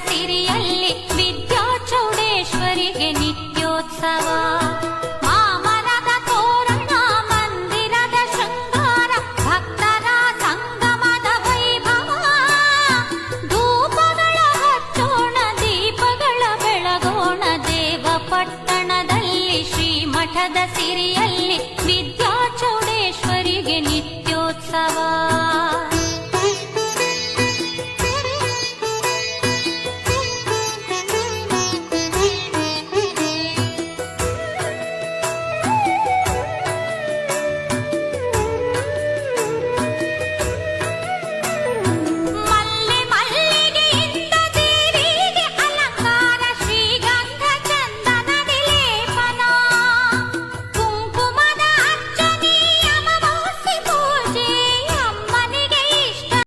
ಸಿರಿಯಲ್ಲಿ ವಿದ್ಯಾ ಚೌಡೇಶ್ವರಿಗೆ ನಿತ್ಯೋತ್ಸವ. ಮಾಮರದ ತೋರಣ ಮಂದಿರದ ಶೃಂಗಾರ ಭಕ್ತರ ಸಂಗಮದ ವೈಭವ. ಧೂಪಗಳ ಹಚ್ಚೋಣ ದೀಪಗಳ ಬೆಳಗೋಣ ದೇವ ಪಟ್ಟಣದಲ್ಲಿ ಶ್ರೀಮಠದ ಸಿರಿಯ